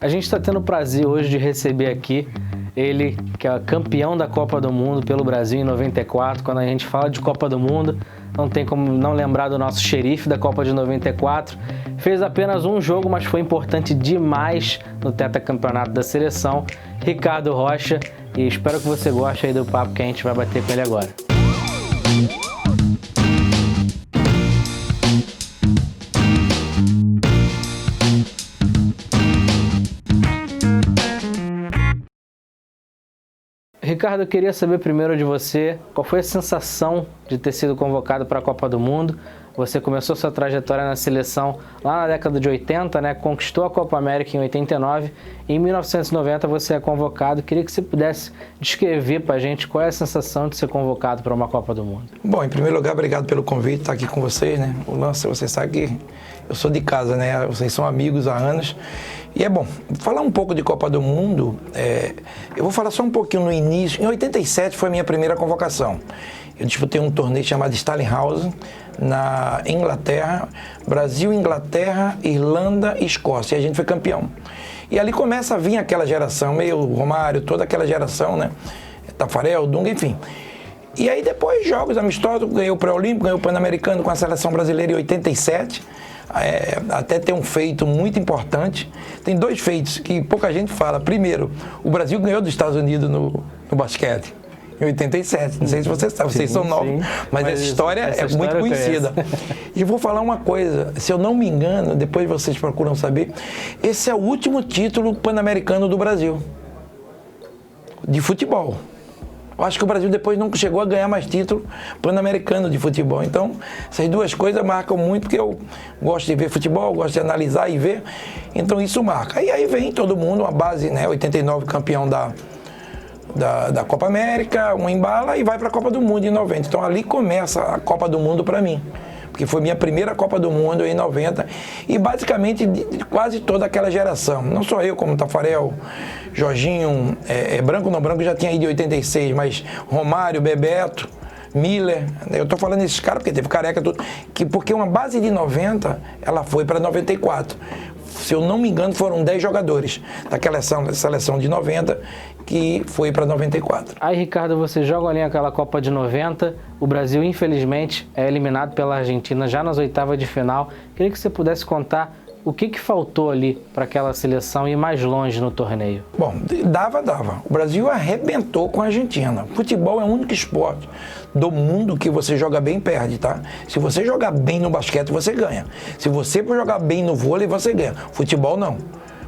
A gente está tendo o prazer hoje de receber aqui ele, que é campeão da Copa do Mundo pelo Brasil em 94. Quando a gente fala de Copa do Mundo, não tem como não lembrar do nosso xerife da Copa de 94. Fez apenas um jogo, mas foi importante demais no tetracampeonato da seleção. Ricardo Rocha, e espero que você goste aí do papo que a gente vai bater com ele agora. Ricardo, eu queria saber primeiro de você, qual foi a sensação de ter sido convocado para a Copa do Mundo? Você começou sua trajetória na seleção lá na década de 80, né? Conquistou a Copa América em 89 e em 1990 você é convocado. Queria que você pudesse descrever para a gente qual é a sensação de ser convocado para uma Copa do Mundo. Bom, em primeiro lugar, obrigado pelo convite, estar aqui com vocês, né? O lance, você sabe que eu sou de casa, né? Vocês são amigos há anos. E é bom, falar um pouco de Copa do Mundo, eu vou falar só um pouquinho no início. Em 87 foi a minha primeira convocação. Eu disputei um torneio chamado Stallinghausen, na Inglaterra, Brasil, Inglaterra, Irlanda e Escócia, e a gente foi campeão. E ali começa a vir aquela geração, meio Romário, toda aquela geração, né? Taffarel, Dunga, enfim. E aí depois, jogos amistosos, ganhei o pré-olímpico, ganhei o Pan-Americano com a seleção brasileira em 87, até ter um feito muito importante. Tem dois feitos que pouca gente fala. Primeiro, o Brasil ganhou dos Estados Unidos no basquete. Em 87, não sei se vocês sabem, vocês são novos, mas essa história é muito conhecida. E vou falar uma coisa, se eu não me engano, depois vocês procuram saber, esse é o último título pan-americano do Brasil, de futebol. Eu acho que o Brasil depois não chegou a ganhar mais título pan-americano de futebol. Então, essas duas coisas marcam muito, porque eu gosto de ver futebol, gosto de analisar e ver, então isso marca. E aí vem todo mundo, uma base, né, 89 campeão da Copa América, um embala e vai para a Copa do Mundo em 90. Então ali começa a Copa do Mundo para mim, porque foi minha primeira Copa do Mundo em 90 e basicamente de quase toda aquela geração. Não só eu, como Taffarel, Jorginho, Branco não, Branco já tinha ido em 86, mas Romário, Bebeto, Miller, eu tô falando desses caras porque teve Careca, tudo, porque uma base de 90, ela foi para 94. Se eu não me engano, foram 10 jogadores daquela seleção de 90 que foi para 94. Aí, Ricardo, você joga ali aquela Copa de 90, o Brasil, infelizmente, é eliminado pela Argentina já nas oitavas de final. Queria que você pudesse contar o que faltou ali para aquela seleção ir mais longe no torneio. Bom, dava. O Brasil arrebentou com a Argentina. Futebol é o único esporte do mundo que você joga bem e perde, tá? Se você jogar bem no basquete, você ganha. Se você for jogar bem no vôlei, você ganha. Futebol, não.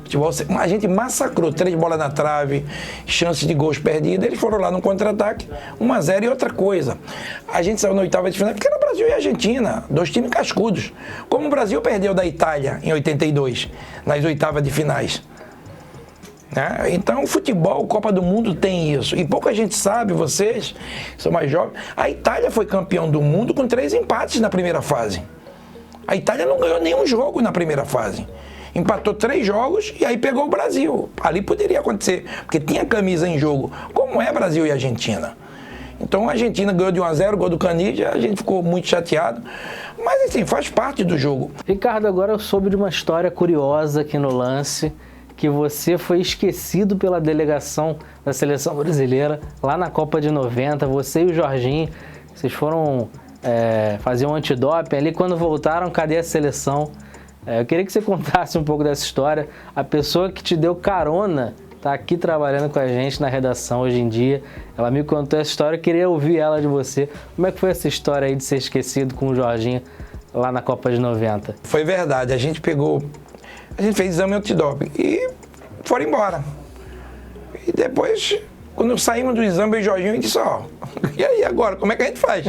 Futebol, a gente massacrou, 3 bolas na trave, chances de gols perdidos, eles foram lá no contra-ataque, 1-0 e outra coisa. A gente saiu na oitava de final, porque era Brasil e Argentina, 2 times cascudos. Como o Brasil perdeu da Itália em 82, nas oitavas de finais. Né? Então, o futebol, Copa do Mundo tem isso. E pouca gente sabe, vocês são mais jovens, a Itália foi campeão do mundo com 3 empates na primeira fase. A Itália não ganhou nenhum jogo na primeira fase. Empatou 3 jogos e aí pegou o Brasil. Ali poderia acontecer, porque tinha camisa em jogo, como é Brasil e Argentina. Então a Argentina ganhou de 1-0, gol do Canidia, a gente ficou muito chateado. Mas assim, faz parte do jogo. Ricardo, agora eu soube de uma história curiosa aqui no lance, que você foi esquecido pela delegação da seleção brasileira lá na Copa de 90, você e o Jorginho, vocês foram fazer um antidoping ali, quando voltaram, cadê a seleção? Eu queria que você contasse um pouco dessa história. A pessoa que te deu carona está aqui trabalhando com a gente na redação hoje em dia. Ela me contou essa história, eu queria ouvir ela de você. Como é que foi essa história aí de ser esquecido com o Jorginho lá na Copa de 90? Foi verdade, a gente fez exame antidoping e foram embora. E depois, quando saímos do exame, o Jorginho disse, e aí agora, como é que a gente faz?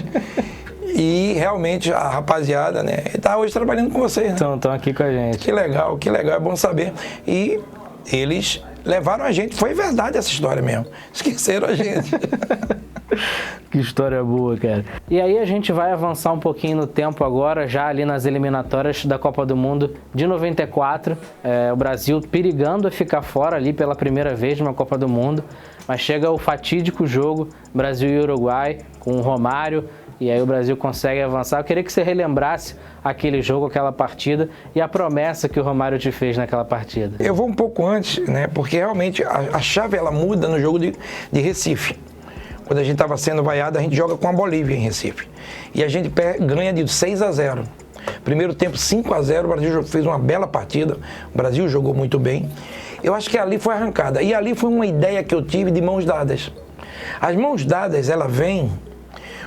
E realmente a rapaziada, né, está hoje trabalhando com vocês, né? Estão aqui com a gente. Que legal, é bom saber. E eles levaram a gente, foi verdade essa história mesmo. Esqueceram a gente. Que história boa, cara. E aí a gente vai avançar um pouquinho no tempo agora, já ali nas eliminatórias da Copa do Mundo de 94. O Brasil perigando a ficar fora ali pela primeira vez numa Copa do Mundo. Mas chega o fatídico jogo Brasil e Uruguai, com o Romário, e aí o Brasil consegue avançar. Eu queria que você relembrasse aquele jogo, aquela partida e a promessa que o Romário te fez naquela partida. Eu vou um pouco antes, né? Porque realmente a chave ela muda no jogo de Recife. Quando a gente estava sendo vaiado, a gente joga com a Bolívia em Recife. E a gente ganha de 6-0. Primeiro tempo 5-0, o Brasil fez uma bela partida, o Brasil jogou muito bem. Eu acho que ali foi arrancada. E ali foi uma ideia que eu tive de mãos dadas. As mãos dadas, ela vem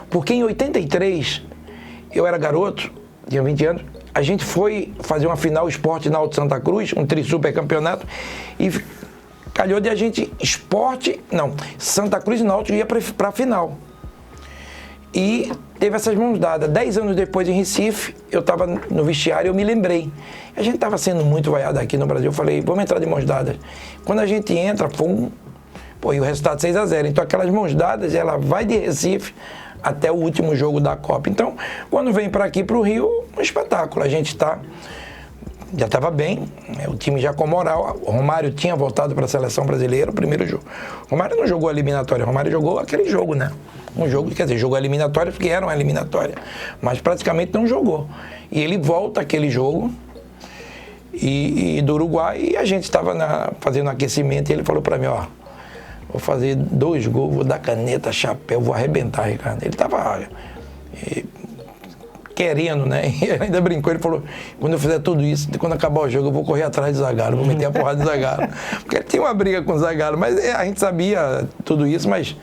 porque em 83, eu era garoto, tinha 20 anos, a gente foi fazer uma final Sport Náutico Santa Cruz, um tri-super campeonato, e calhou de a gente Santa Cruz e Náutico ia para a final. E teve essas mãos dadas. 10 anos depois, em Recife, eu estava no vestiário e eu me lembrei. A gente estava sendo muito vaiado aqui no Brasil. Eu falei, vamos entrar de mãos dadas. Quando a gente entra, e o resultado 6-0. Então, aquelas mãos dadas, ela vai de Recife até o último jogo da Copa. Então, quando vem para aqui, para o Rio, um espetáculo. A gente já estava bem, o time já com moral. O Romário tinha voltado para a seleção brasileira, o primeiro jogo. O Romário não jogou a eliminatória, o Romário jogou aquele jogo, né? Um jogo, quer dizer, jogou a eliminatória porque era uma eliminatória, mas praticamente não jogou. E ele volta aquele jogo e do Uruguai, e a gente estava fazendo aquecimento e ele falou para mim, vou fazer 2 gols, vou dar caneta, chapéu, vou arrebentar, Ricardo. Ele estava querendo, né? E ele ainda brincou, ele falou, quando eu fizer tudo isso, quando acabar o jogo, eu vou correr atrás do Zagallo, vou meter a porrada do Zagallo. Porque ele tinha uma briga com o Zagallo, mas a gente sabia tudo isso, mas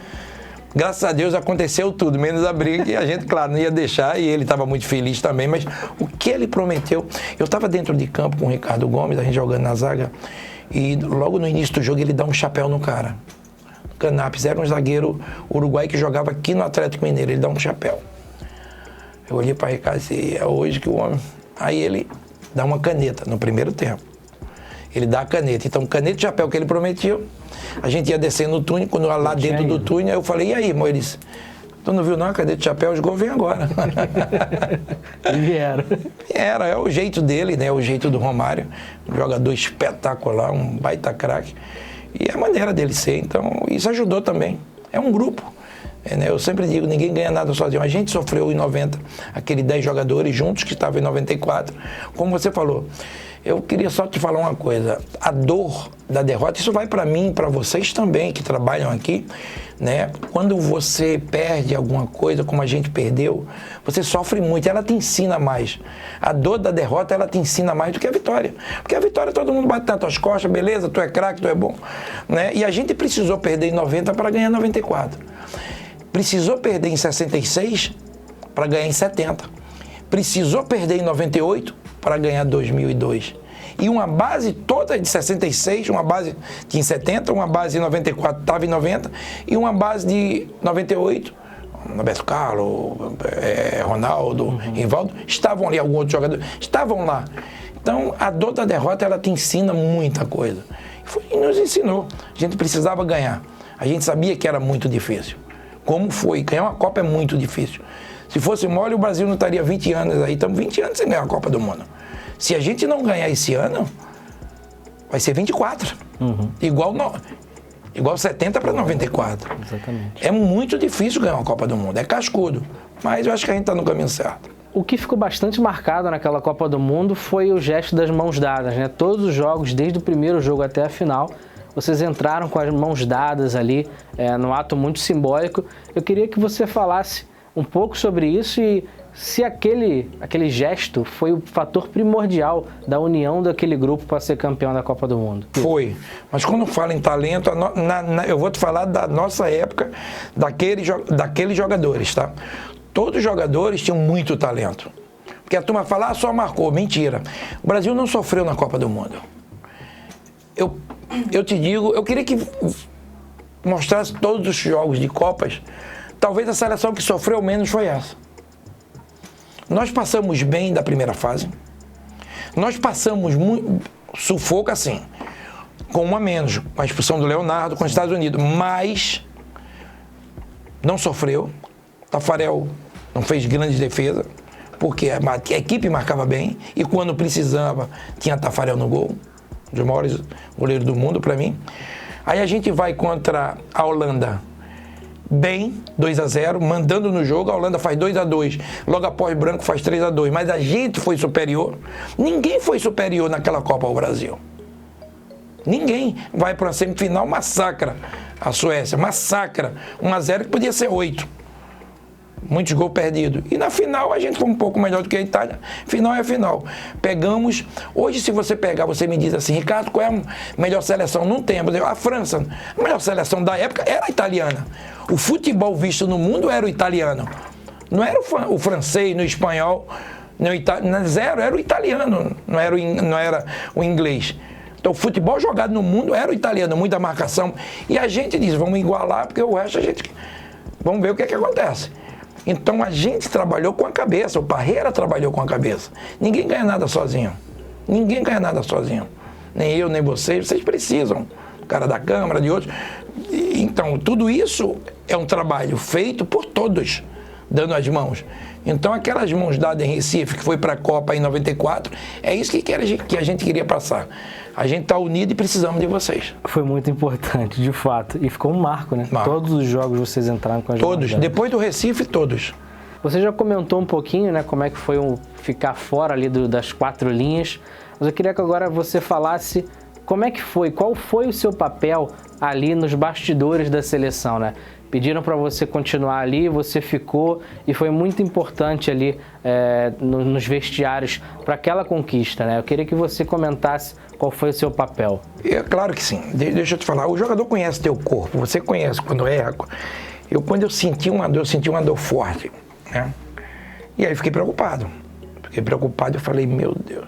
graças a Deus aconteceu tudo, menos a briga, que a gente, claro, não ia deixar, e ele estava muito feliz também, mas o que ele prometeu, eu estava dentro de campo com o Ricardo Gomes, a gente jogando na zaga, e logo no início do jogo ele dá um chapéu no cara. Canapes era um zagueiro uruguai que jogava aqui no Atlético Mineiro, ele dá um chapéu. Eu olhei para o Ricardo e disse, é hoje que o homem... Aí ele dá uma caneta no primeiro tempo. Ele dá a caneta. Então, caneta e chapéu que ele prometeu, a gente ia descer no túnel, quando lá dentro do túnel, eu falei, e aí, irmão? Ele disse, tu não viu não a caneta e chapéu? Os gols vêm agora. E vieram. É o jeito dele, né? O jeito do Romário. Um jogador espetacular, um baita craque. E é a maneira dele ser. Então, isso ajudou também. É um grupo. Eu sempre digo, ninguém ganha nada sozinho. A gente sofreu em 90, aqueles 10 jogadores juntos que estavam em 94. Como você falou, eu queria só te falar uma coisa. A dor da derrota, isso vai para mim e para vocês também, que trabalham aqui, né? Quando você perde alguma coisa, como a gente perdeu, você sofre muito, ela te ensina mais. A dor da derrota, ela te ensina mais do que a vitória. Porque a vitória, todo mundo bate nas tuas costas, beleza, tu é craque, tu é bom. Né? E a gente precisou perder em 90 para ganhar em 94. Precisou perder em 66 para ganhar em 70. Precisou perder em 98 para ganhar 2002. E uma base toda de 66, uma base de em 70, uma base de 94 estava em 90 e uma base de 98, Roberto Carlos, Ronaldo, Rivaldo, estavam ali, algum outro jogador, estavam lá. Então, a dor da derrota, ela te ensina muita coisa. E nos ensinou. A gente precisava ganhar. A gente sabia que era muito difícil. Como foi? Ganhar uma Copa é muito difícil. Se fosse mole, o Brasil não estaria 20 anos aí. Estamos 20 anos sem ganhar a Copa do Mundo. Se a gente não ganhar esse ano, vai ser 24. Igual 70 para 94. Exatamente. É muito difícil ganhar uma Copa do Mundo. É cascudo. Mas eu acho que a gente está no caminho certo. O que ficou bastante marcado naquela Copa do Mundo foi o gesto das mãos dadas, né? Todos os jogos, desde o primeiro jogo até a final, vocês entraram com as mãos dadas ali, num ato muito simbólico. Eu queria que você falasse um pouco sobre isso e se aquele gesto foi o fator primordial da união daquele grupo para ser campeão da Copa do Mundo. Foi. Mas quando fala em talento, eu vou te falar da nossa época, daqueles jogadores, tá? Todos os jogadores tinham muito talento. Porque a turma fala, só marcou. Mentira. O Brasil não sofreu na Copa do Mundo. Eu te digo, eu queria que mostrasse todos os jogos de Copas. Talvez a seleção que sofreu menos foi essa. Nós passamos bem da primeira fase. Nós passamos muito sufoco assim, com um a menos, com a expulsão do Leonardo, com os Estados Unidos. Mas não sofreu. Tafarel não fez grande defesa, porque a equipe marcava bem. E quando precisava, tinha Tafarel no gol. Um dos maiores goleiros do mundo para mim. Aí a gente vai contra a Holanda, bem, 2-0, mandando no jogo, a Holanda faz 2-2, logo após o branco faz 3-2, mas a gente foi superior. Ninguém foi superior naquela Copa ao Brasil. Ninguém vai para uma semifinal, massacra a Suécia, massacra 1-0 que podia ser 8. Muitos gols perdidos. E na final a gente foi um pouco melhor do que a Itália. Final é final. Pegamos. Hoje, se você pegar, você me diz assim, Ricardo, qual é a melhor seleção? Não tem. A França, a melhor seleção da época era a italiana. O futebol visto no mundo era o italiano. Não era o francês, no espanhol, zero, era o italiano, não era o inglês. Então, o futebol jogado no mundo era o italiano, muita marcação. E a gente diz, vamos igualar, porque o resto a gente... Vamos ver o que é que acontece. Então, a gente trabalhou com a cabeça, o Parreira trabalhou com a cabeça. Ninguém ganha nada sozinho. Ninguém ganha nada sozinho. Nem eu, nem vocês precisam. O cara da Câmara, de outros. Então, tudo isso é um trabalho feito por todos, dando as mãos. Então, aquelas mãos dadas em Recife, que foi para a Copa em 94, é isso que a gente queria passar. A gente está unido e precisamos de vocês. Foi muito importante, de fato. E ficou um marco, né? Marco. Todos os jogos vocês entraram com as Todos. mãos. Depois do Recife, todos. Você já comentou um pouquinho, né? Como é que foi ficar fora ali das 4 linhas. Mas eu queria que agora você falasse como é que foi, qual foi o seu papel ali nos bastidores da seleção, né? Pediram para você continuar ali, você ficou e foi muito importante ali nos vestiários para aquela conquista, né? Eu queria que você comentasse qual foi o seu papel. É claro que sim. Deixa eu te falar, o jogador conhece teu corpo, você conhece quando erra. Quando eu senti uma dor forte, né? E aí fiquei preocupado. Eu falei, meu Deus.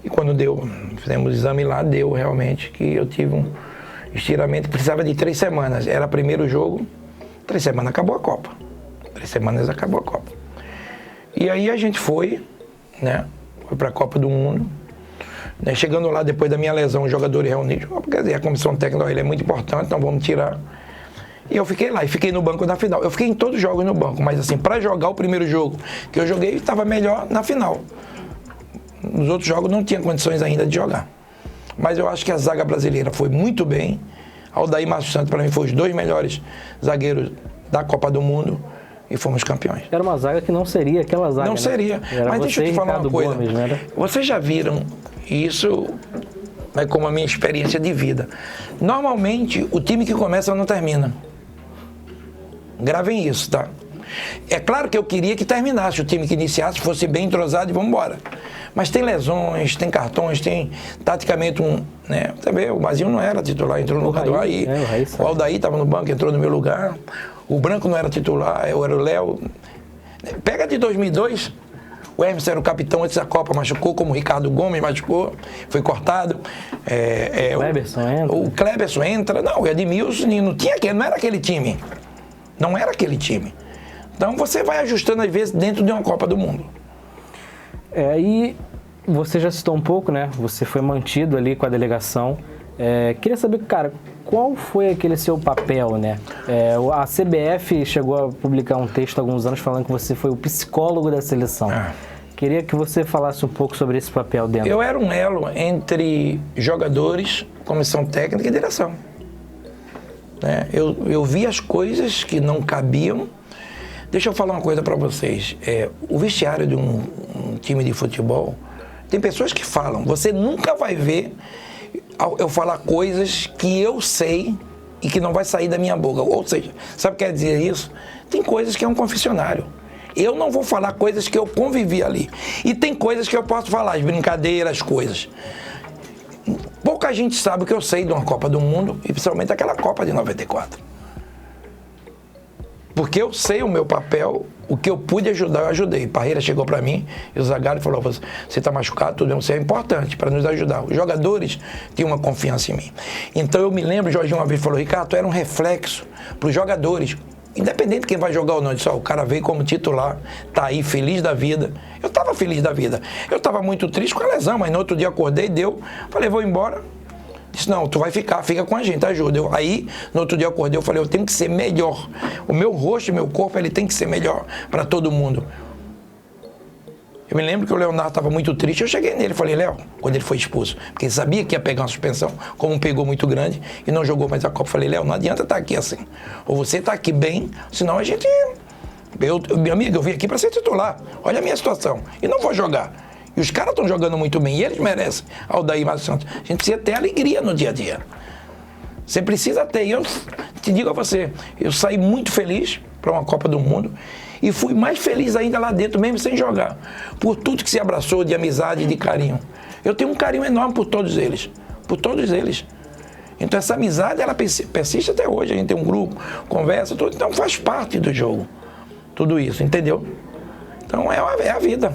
E quando fizemos o exame lá, deu realmente que eu tive um estiramento, precisava de 3 semanas. Era primeiro jogo, 3 semanas acabou a Copa. 3 semanas acabou a Copa. E aí a gente foi, né? Foi para a Copa do Mundo. Né, chegando lá, depois da minha lesão, os jogadores reunidos, quer dizer, a comissão técnica ele é muito importante, então vamos tirar. E eu fiquei lá, e fiquei no banco da final. Eu fiquei em todos os jogos no banco, mas assim, para jogar o primeiro jogo que eu joguei, estava melhor na final. Nos outros jogos não tinha condições ainda de jogar. Mas eu acho que a zaga brasileira foi muito bem. Aldair e Márcio Santos, para mim, foram os 2 melhores zagueiros da Copa do Mundo e fomos campeões. Era uma zaga que não seria aquela zaga, não seria. Mas deixa eu te falar uma coisa. Gomes, né? Vocês já viram, isso é como a minha experiência de vida. Normalmente, o time que começa não termina. Gravem isso, tá? É claro que eu queria que terminasse, o time que iniciasse fosse bem entrosado e vamos embora. Mas tem lesões, tem cartões, tem taticamente né? Você vê, o Mazinho não era titular, entrou no lugar do Raí. O Aldair estava no banco, entrou no meu lugar. O Branco não era titular, eu era o Léo. Pega de 2002, o Hermes era o capitão antes da Copa, machucou, como o Ricardo Gomes machucou, foi cortado. O Kleberson entra. Não, o Edmilson não era aquele time. Não era aquele time. Então você vai ajustando às vezes dentro de uma Copa do Mundo. E você já citou um pouco, né? Você foi mantido ali com a delegação. Queria saber, cara, qual foi aquele seu papel, né? A CBF chegou a publicar um texto há alguns anos falando que você foi o psicólogo da seleção. Queria que você falasse um pouco sobre esse papel dentro. Eu era um elo entre jogadores, comissão técnica e direção. Né? Eu vi as coisas que não cabiam. Deixa eu falar uma coisa para vocês. O vestiário de um time de futebol, tem pessoas que falam, você nunca vai ver eu falar coisas que eu sei e que não vai sair da minha boca. Ou seja, sabe o que quer dizer isso? Tem coisas que é um confessionário. Eu não vou falar coisas que eu convivi ali. E tem coisas que eu posso falar, as brincadeiras, as coisas. Pouca gente sabe o que eu sei de uma Copa do Mundo, e principalmente aquela Copa de 94. Porque eu sei o meu papel, o que eu pude ajudar, eu ajudei. Parreira chegou para mim e o Zagallo falou, você está machucado, tudo bem, você é importante para nos ajudar. Os jogadores tinham uma confiança em mim. Então eu me lembro, o Jorginho uma vez falou, Ricardo, tu era um reflexo para os jogadores. Independente de quem vai jogar ou não, disse, o cara veio como titular, tá aí feliz da vida. Eu estava feliz da vida. Eu estava muito triste com a lesão, mas no outro dia acordei, falei, vou embora. Disse, não, tu vai fica com a gente, ajuda. Aí, no outro dia eu acordei, eu falei, eu tenho que ser melhor. O meu rosto e meu corpo, ele tem que ser melhor para todo mundo. Eu me lembro que o Leonardo estava muito triste, eu cheguei nele e falei, Léo, quando ele foi expulso, porque ele sabia que ia pegar uma suspensão, como pegou muito grande, e não jogou mais a Copa. Eu falei, Léo, não adianta estar aqui assim. Ou você está aqui bem, senão a gente... Meu amigo, eu vim aqui para ser titular. Olha a minha situação. E não vou jogar. E os caras estão jogando muito bem, e eles merecem. Aldair Márcio Santos. A gente precisa ter alegria no dia a dia. Você precisa ter. E eu te digo a você, eu saí muito feliz para uma Copa do Mundo e fui mais feliz ainda lá dentro, mesmo sem jogar. Por tudo que se abraçou de amizade e de carinho. Eu tenho um carinho enorme por todos eles. Por todos eles. Então essa amizade, ela persiste até hoje. A gente tem um grupo, conversa, tudo. Então faz parte do jogo. Tudo isso, entendeu? Então é a vida.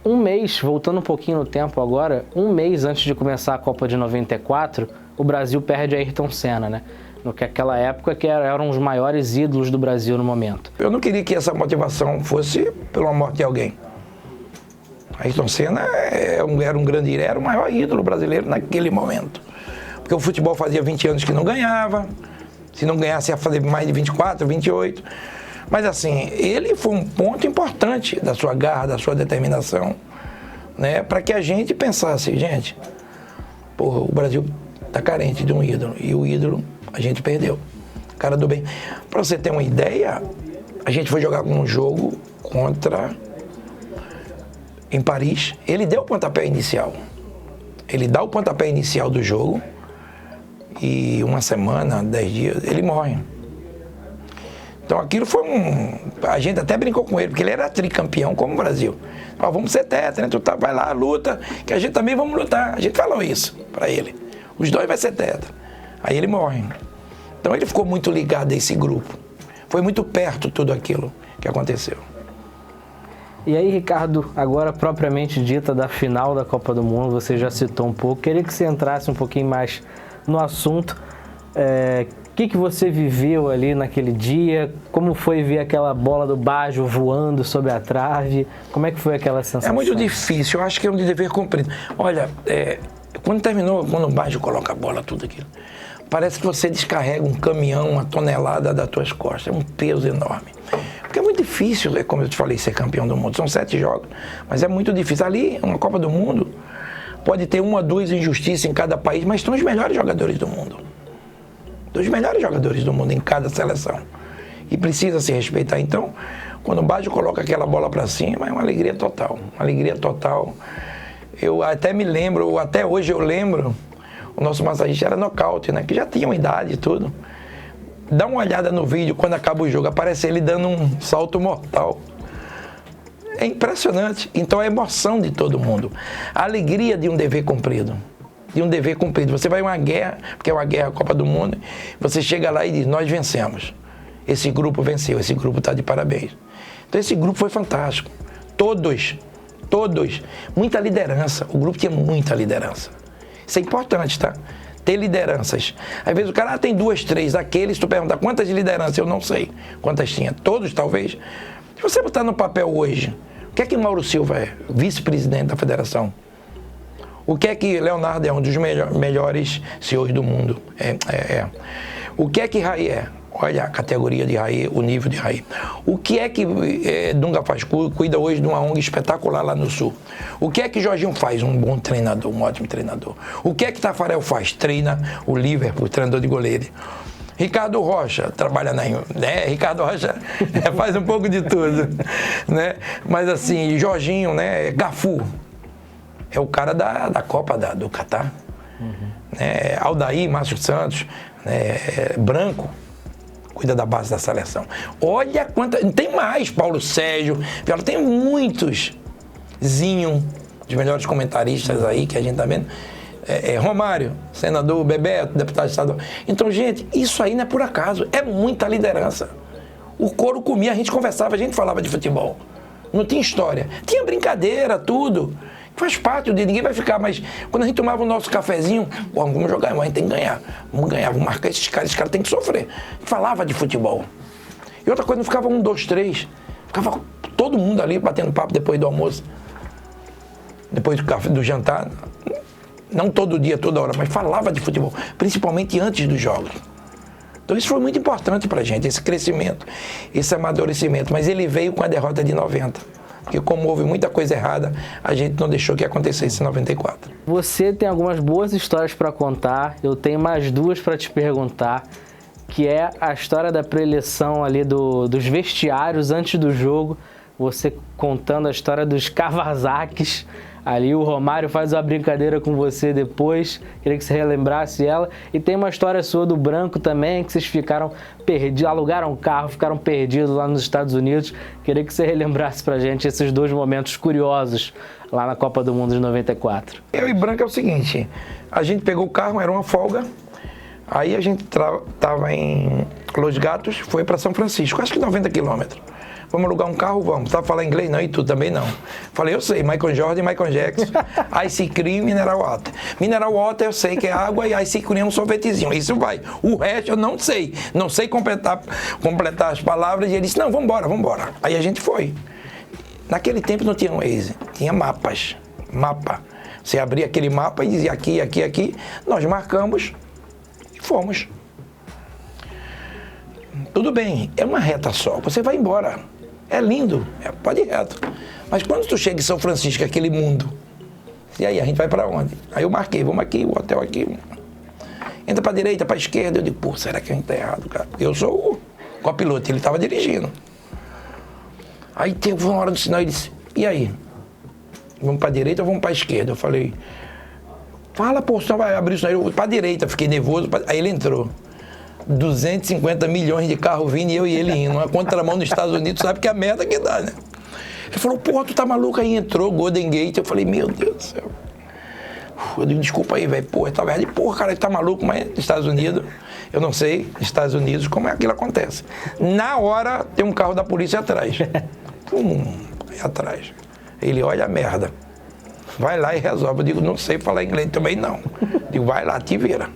Um mês, voltando um pouquinho no tempo agora, um mês antes de começar a Copa de 94, o Brasil perde a Ayrton Senna, né? No que aquela época que eram os maiores ídolos do Brasil no momento. Eu não queria que essa motivação fosse pela morte de alguém. Ayrton Senna era o maior ídolo brasileiro naquele momento. Porque o futebol fazia 20 anos que não ganhava, se não ganhasse ia fazer mais de 24, 28. Mas assim, ele foi um ponto importante da sua garra, da sua determinação, né? Para que a gente pensasse, gente, porra, o Brasil está carente de um ídolo, e o ídolo a gente perdeu. Cara do bem. Para você ter uma ideia, a gente foi jogar um jogo em Paris, ele deu o pontapé inicial. Ele dá o pontapé inicial do jogo e uma semana, 10 dias, ele morre. Então aquilo foi a gente até brincou com ele, porque ele era tricampeão como o Brasil. Ó, vamos ser tetra, né? Tu vai lá, luta, que a gente também vamos lutar. A gente falou isso para ele. Os dois vai ser tetra. Aí ele morre. Então ele ficou muito ligado a esse grupo. Foi muito perto tudo aquilo que aconteceu. E aí, Ricardo, agora propriamente dita da final da Copa do Mundo, você já citou um pouco. Queria que você entrasse um pouquinho mais no assunto. O que você viveu ali naquele dia? Como foi ver aquela bola do Baggio voando sobre a trave? Como é que foi aquela sensação? É muito difícil, eu acho que é um dever cumprido. Olha, quando o Baggio coloca a bola, tudo aquilo, parece que você descarrega um caminhão, uma tonelada das tuas costas, é um peso enorme. Porque é muito difícil, como eu te falei, ser campeão do mundo. São 7 jogos, mas é muito difícil. Ali, uma Copa do Mundo, pode ter 1 ou 2 injustiças em cada país, mas estão os melhores jogadores do mundo. Dos melhores jogadores do mundo em cada seleção. E precisa se respeitar. Então, quando o Baggio coloca aquela bola para cima, é uma alegria total. Uma alegria total. Eu até me lembro, até hoje eu lembro, o nosso massagista era nocaute, né? Que já tinha uma idade e tudo. Dá uma olhada no vídeo, quando acaba o jogo, aparece ele dando um salto mortal. É impressionante. Então, a emoção de todo mundo. A alegria de um dever cumprido. De um dever cumprido. Você vai a uma guerra, porque é uma guerra, a Copa do Mundo, você chega lá e diz, nós vencemos. Esse grupo venceu, esse grupo está de parabéns. Então esse grupo foi fantástico. Todos, muita liderança. O grupo tinha muita liderança. Isso é importante, tá? Ter lideranças. Às vezes o cara tem 2, 3, aqueles, tu pergunta quantas de liderança, eu não sei quantas tinha. Todos, talvez. Se você botar no papel hoje, o que é que Mauro Silva é? Vice-presidente da federação. O que é que Leonardo é? Um dos melhores CEOs do mundo. O que é que Raí é? Olha a categoria de Raí, o nível de Raí. O que é que Dunga faz? Cuida hoje de uma ONG espetacular lá no Sul. O que é que Jorginho faz? Um bom treinador, um ótimo treinador. O que é que Tafarel faz? Treina o Liverpool, treinador de goleiro. Ricardo Rocha trabalha Ricardo Rocha faz um pouco de tudo, né? Mas assim, Jorginho, né? Gafu. É o cara da Copa do Catar. Né? Aldair, Márcio Santos, Branco, cuida da base da seleção. Olha quanta... Tem mais, Paulo Sérgio, tem muitos. Zinho, os melhores comentaristas aí que a gente tá vendo. Romário, senador, Bebeto, deputado estadual. Então, gente, isso aí não é por acaso, é muita liderança. O couro comia, a gente conversava, a gente falava de futebol. Não tinha história. Tinha brincadeira, tudo. Faz parte, ninguém vai ficar, mas quando a gente tomava o nosso cafezinho, vamos jogar, a gente tem que ganhar, vamos marcar esses caras têm que sofrer. Falava de futebol. E outra coisa, não ficava 1, 2, 3, ficava todo mundo ali batendo papo depois do almoço, depois do jantar, não todo dia, toda hora, mas falava de futebol, principalmente antes dos jogos. Então isso foi muito importante pra gente, esse crescimento, esse amadurecimento, mas ele veio com a derrota de 90. Porque como houve muita coisa errada, a gente não deixou que acontecesse em 94. Você tem algumas boas histórias para contar, eu tenho mais duas para te perguntar, que é a história da preleção ali dos vestiários antes do jogo, você contando a história dos Kawasakis, ali o Romário faz uma brincadeira com você depois, queria que você relembrasse ela. E tem uma história sua do Branco também, que vocês ficaram perdidos, alugaram um carro, ficaram perdidos lá nos Estados Unidos. Queria que você relembrasse pra gente esses dois momentos curiosos lá na Copa do Mundo de 94. Eu e Branco é o seguinte, a gente pegou o carro, era uma folga, aí a gente tava em Los Gatos, foi para São Francisco, acho que 90 quilômetros. Vamos alugar um carro? Vamos. Sabe falar inglês? Não, e tu também não. Falei, eu sei, Michael Jordan e Michael Jackson, Ice Cream e Mineral Water. Mineral Water eu sei que é água e Ice Cream é um sorvetezinho. Isso vai. O resto eu não sei. Não sei completar as palavras. E ele disse, não, vamos embora. Aí a gente foi. Naquele tempo não tinha um Waze, tinha mapas. Mapa. Você abria aquele mapa e dizia aqui, aqui, aqui. Nós marcamos e fomos. Tudo bem, é uma reta só. Você vai embora. É lindo, pode ir reto. Mas quando tu chega em São Francisco, aquele mundo, e aí, a gente vai pra onde? Aí eu marquei, vamos aqui, o hotel aqui. Entra pra direita, pra esquerda. Eu digo, pô, será que a gente tá errado, cara? Eu sou o copiloto, ele tava dirigindo. Aí teve uma hora do sinal, ele disse, e aí? Vamos pra direita ou vamos pra esquerda? Eu falei, fala, pô, senão vai abrir o sinal. Eu pra direita, fiquei nervoso. Aí ele entrou. 250 milhões de carros vindo e eu e ele indo. Uma contramão nos Estados Unidos, sabe que é a merda que dá, né? Ele falou, porra, tu tá maluco? Aí entrou, Golden Gate. Eu falei, meu Deus do céu. Eu digo, desculpa aí, velho. Porra, tava de porra, cara, tá maluco, mas nos Estados Unidos, eu não sei, nos Estados Unidos, como é que aquilo acontece. Na hora, tem um carro da polícia atrás. Aí atrás. Ele, olha a merda. Vai lá e resolve. Eu digo, não sei falar inglês também não. Eu digo, vai lá, te vira.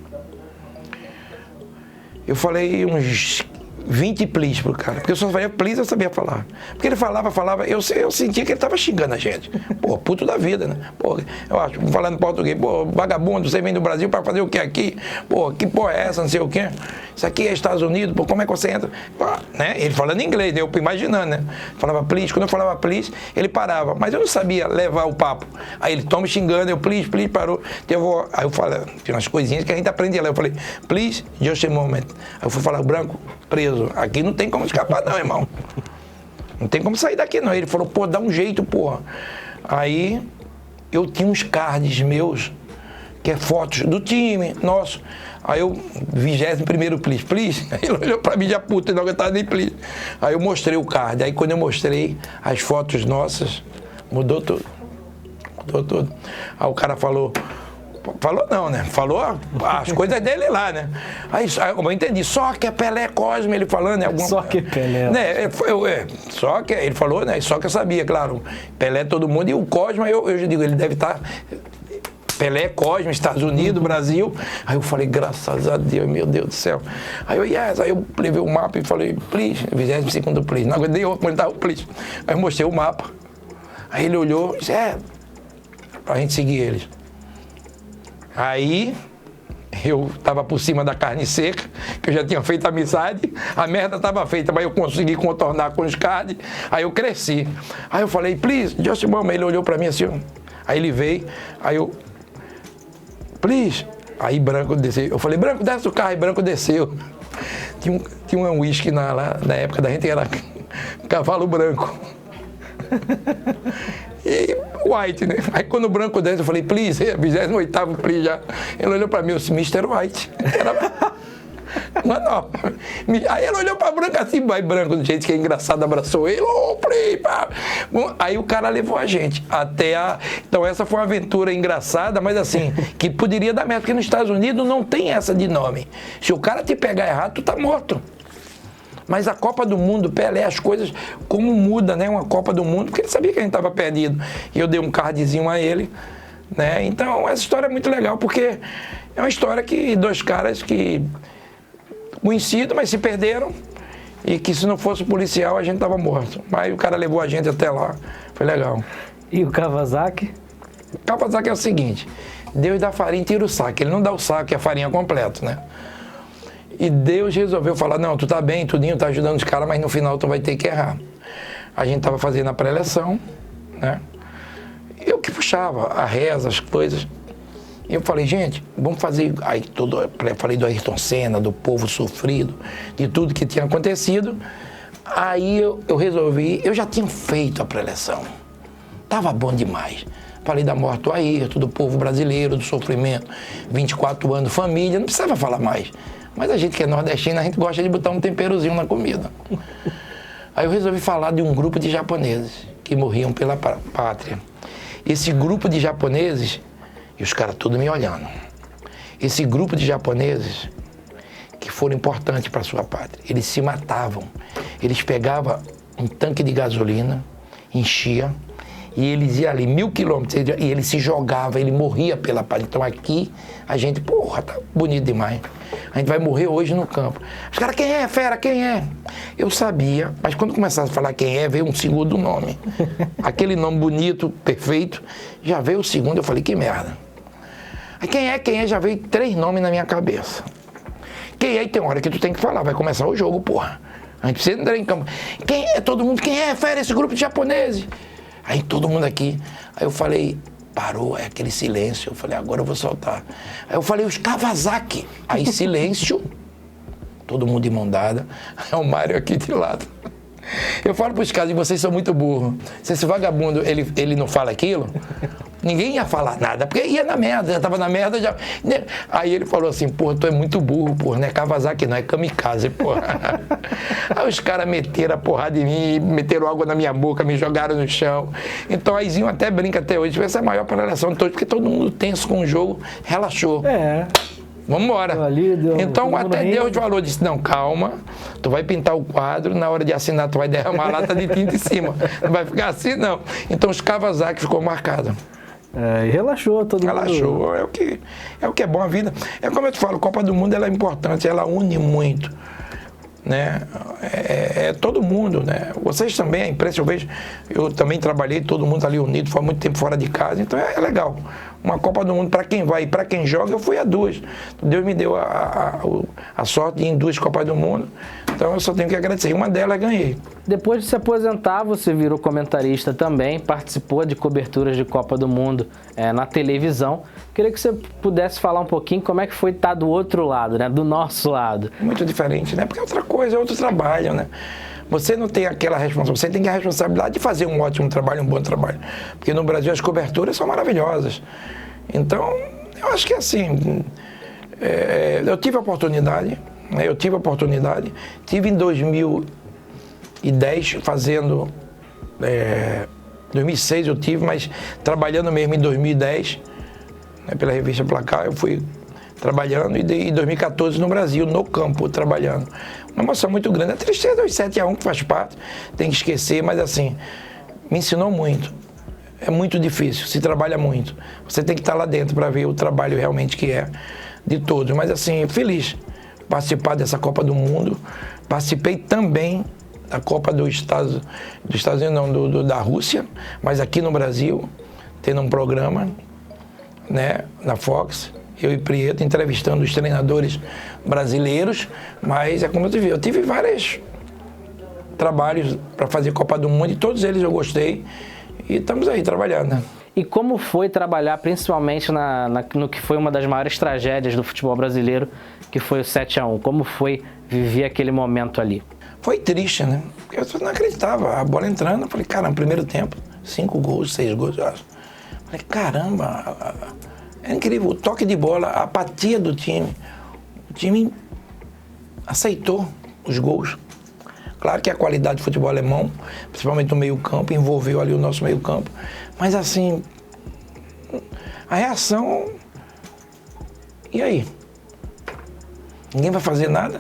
Eu falei uns 20 please pro cara, porque eu só falei please, eu sabia falar. Porque ele falava, eu sentia que ele tava xingando a gente. Pô, puto da vida, né? Pô, eu acho, falando português, pô, vagabundo, você vem do Brasil pra fazer o que aqui? Pô, que porra é essa, não sei o quê? Isso aqui é Estados Unidos, pô, como é que você entra? Pô, né? Ele falando inglês, eu imaginando, né? Falava please, quando eu falava please, ele parava, mas eu não sabia levar o papo. Aí ele, toma xingando, eu please, parou. Aí eu falei, tinha umas coisinhas que a gente aprende lá. Eu falei, please, just a moment. Aí eu fui falar, Branco, preso. Aqui não tem como escapar não, irmão. Não tem como sair daqui não. Ele falou, pô, dá um jeito, porra. Aí eu tinha uns cards meus, que é fotos do time, nosso. Aí eu, 21º please. Aí ele olhou pra mim já puta, não aguentava nem please. Aí eu mostrei o card. Aí quando eu mostrei as fotos nossas, mudou tudo. Aí o cara falou não, né? Falou as coisas dele lá, né? Aí eu entendi, só que é Pelé Cosme, ele falando, né? Só que Pelé. Né? Só que, ele falou, né? Só que eu sabia, claro, Pelé todo mundo, e o Cosme, eu já digo, ele deve estar... Pelé, Cosme, Estados Unidos, Brasil. Aí eu falei, graças a Deus, meu Deus do céu. Aí eu levei o mapa e falei, please, 22º please. Não aguentei eu comentar o please. Aí eu mostrei o mapa. Aí ele olhou e disse, pra gente seguir eles. Aí eu estava por cima da carne seca, que eu já tinha feito amizade, a merda estava feita, mas eu consegui contornar com os cards, aí eu cresci. Aí eu falei, please, just a moment. Ele olhou para mim assim, ó. Aí ele veio, aí eu, please. Aí Branco desceu. Eu falei, Branco, desce do carro. Aí Branco desceu. Tinha um uísque lá na época da gente, era Cavalo Branco. E White, né? Aí quando o Branco desce, eu falei, please, 28º please já. Ele olhou pra mim, eu disse, Mr. White. Mano, aí ele olhou pra Branco assim, vai Branco, do jeito que é engraçado, abraçou ele, please, pá. Bom, aí o cara levou a gente até Então essa foi uma aventura engraçada, mas assim, que poderia dar merda, porque nos Estados Unidos não tem essa de nome. Se o cara te pegar errado, tu tá morto. Mas a Copa do Mundo, Pelé, as coisas, como muda, né? Uma Copa do Mundo, porque ele sabia que a gente estava perdido. E eu dei um cardzinho a ele, né? Então, essa história é muito legal, porque é uma história que dois caras que conhecidos, mas se perderam, e que se não fosse policial, a gente estava morto. Mas o cara levou a gente até lá, foi legal. E o Kawasaki? O Kawasaki é o seguinte, Deus dá farinha e tira o saco. Ele não dá o saco, que é a farinha completa, né? E Deus resolveu falar, não, tu tá bem, tudinho, tá ajudando os caras, mas no final tu vai ter que errar. A gente tava fazendo a pré-eleção, né? Eu que puxava a reza, as coisas. E eu falei, gente, vamos fazer... Aí falei do Ayrton Senna, do povo sofrido, de tudo que tinha acontecido. Aí eu resolvi, eu já tinha feito a preleção. Tava bom demais. Falei da morte do Ayrton, do povo brasileiro, do sofrimento. 24 anos, família, não precisava falar mais. Mas a gente que é nordestino, a gente gosta de botar um temperozinho na comida. Aí eu resolvi falar de um grupo de japoneses que morriam pela pátria. Esse grupo de japoneses, e os caras todos me olhando, esse grupo de japoneses que foram importantes para a sua pátria, eles se matavam, eles pegavam um tanque de gasolina, enchia, e eles iam ali 1000 quilômetros, e ele se jogava, ele morria pela pátria. Então aqui, a gente, porra, tá bonito demais. A gente vai morrer hoje no campo. Os caras, quem é, fera, quem é? Eu sabia, mas quando começaram a falar quem é, veio um segundo nome. Aquele nome bonito, perfeito, já veio o segundo, eu falei, que merda. Aí quem é, já veio 3 nomes na minha cabeça. Quem é, e tem hora que tu tem que falar, vai começar o jogo, porra. A gente precisa entrar em campo. Quem é, todo mundo, quem é, fera, esse grupo de japoneses? Aí todo mundo aqui, aí eu falei, parou, é aquele silêncio. Eu falei, agora eu vou soltar. Aí eu falei, os Kawasaki. Aí silêncio, todo mundo de mão dada. Aí o Mário aqui de lado. Eu falo para os caras, vocês são muito burros. Se esse vagabundo, ele não fala aquilo, ninguém ia falar nada, porque ia na merda, já tava na merda, já... Aí ele falou assim, porra, tu é muito burro, porra, não é Kawasaki não, é kamikaze, porra. Aí os caras meteram a porrada em mim, meteram água na minha boca, me jogaram no chão. Então a Izinho até brinca até hoje, essa é a maior paralisação de todos, porque todo mundo tenso com o jogo, relaxou. Vamos embora. Então até Deus falou, disse, não, calma, tu vai pintar o quadro, na hora de assinar tu vai derramar a lata de tinta em cima. Não vai ficar assim, não. Então os Kawasaki ficou marcado. E relaxou todo mundo. Relaxou, é o que é bom a vida. É como eu te falo, a Copa do Mundo ela é importante, ela une muito. Né? É todo mundo, né? Vocês também, a imprensa, eu também trabalhei, todo mundo ali unido, foi muito tempo fora de casa, então é legal. Uma Copa do Mundo, para quem vai e para quem joga, eu fui a 2. Deus me deu a sorte de ir em 2 Copas do Mundo, então eu só tenho que agradecer. Uma delas ganhei. Depois de se aposentar, você virou comentarista também, participou de coberturas de Copa do Mundo na televisão. Queria que você pudesse falar um pouquinho como é que foi estar do outro lado, né? Do nosso lado. Muito diferente, né? Porque é outra coisa, é outro trabalho, né? Você não tem aquela responsabilidade, você tem a responsabilidade de fazer um ótimo trabalho, um bom trabalho. Porque no Brasil as coberturas são maravilhosas. Então, eu acho que assim, eu tive a oportunidade, né? Tive em 2010 fazendo, 2006 eu tive, mas trabalhando mesmo em 2010, né, pela revista Placar, eu fui trabalhando e em 2014 no Brasil, no campo, trabalhando. Uma emoção muito grande, a tristeza do 7-1 que faz parte, tem que esquecer, mas assim, me ensinou muito. É muito difícil, se trabalha muito. Você tem que estar lá dentro para ver o trabalho realmente que é de todos. Mas assim, feliz participar dessa Copa do Mundo. Participei também da Copa dos Estados Unidos, não, da Rússia, mas aqui no Brasil, tendo um programa, né, na Fox, eu e Prieto entrevistando os treinadores brasileiros, mas é como eu tive vários trabalhos para fazer Copa do Mundo e todos eles eu gostei e estamos aí trabalhando, né? E como foi trabalhar principalmente no que foi uma das maiores tragédias do futebol brasileiro, que foi o 7-1? Como foi viver aquele momento ali? Foi triste, né? Porque eu não acreditava, a bola entrando, eu falei, caramba, primeiro tempo, 5 gols, 6 gols, eu acho. Falei, caramba, é incrível, o toque de bola, a apatia do time. O time aceitou os gols. Claro que a qualidade do futebol alemão, principalmente no meio-campo, envolveu ali o nosso meio-campo. Mas assim, a reação... E aí? Ninguém vai fazer nada?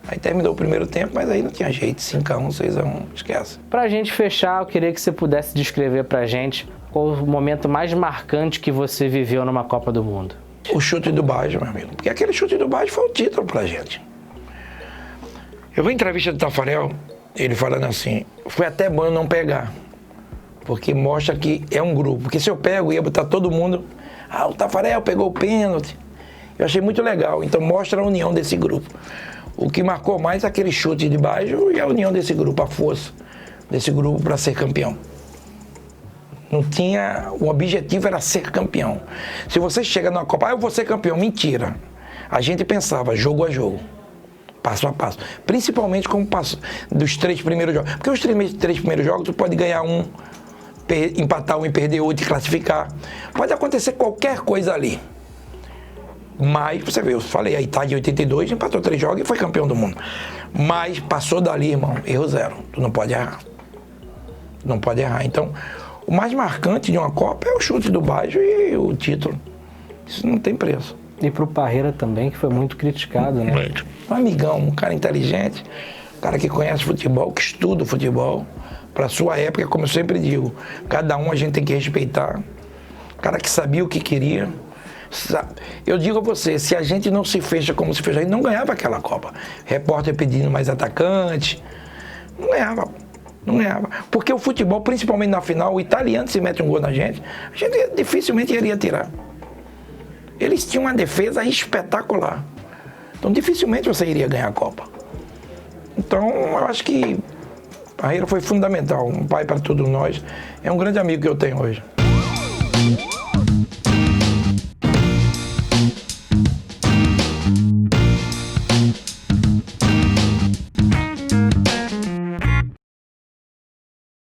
Aí terminou o primeiro tempo, mas aí não tinha jeito, 5-1, 6-1, esquece. Pra gente fechar, eu queria que você pudesse descrever pra gente qual o momento mais marcante que você viveu numa Copa do Mundo. O chute do Baggio, meu amigo. Porque aquele chute do Baggio foi o título pra gente. Eu vi a entrevista do Taffarel, ele falando assim, foi até bom eu não pegar, porque mostra que é um grupo. Porque se eu pego, ia botar todo mundo, o Taffarel pegou o pênalti. Eu achei muito legal, então mostra a união desse grupo. O que marcou mais é aquele chute de Baggio e a união desse grupo, a força desse grupo para ser campeão. Não tinha, o objetivo era ser campeão. Se você chega numa Copa, eu vou ser campeão, mentira. A gente pensava jogo a jogo, passo a passo. Principalmente como passo dos 3 primeiros jogos. Porque os 3 primeiros jogos tu pode ganhar um, empatar um e perder outro e classificar. Pode acontecer qualquer coisa ali. Mas, você vê, eu falei, a Itália em 82 empatou 3 jogos e foi campeão do mundo. Mas passou dali, irmão, erro zero. Tu não pode errar. Não pode errar. Então, o mais marcante de uma Copa é o chute do baixo e o título. Isso não tem preço. E pro Parreira também, que foi muito criticado, né? Um amigão, um cara inteligente, um cara que conhece futebol, que estuda o futebol. Para sua época, como eu sempre digo, cada um a gente tem que respeitar. Um cara que sabia o que queria. Eu digo a você, se a gente não se fecha como se fecha, a gente não ganhava aquela Copa. Repórter pedindo mais atacante, não ganhava. Não ganhava. Porque o futebol, principalmente na final, o italiano se mete um gol na gente, a gente dificilmente iria tirar. Eles tinham uma defesa espetacular. Então dificilmente você iria ganhar a Copa. Então eu acho que Parreira foi fundamental, um pai para todos nós. É um grande amigo que eu tenho hoje.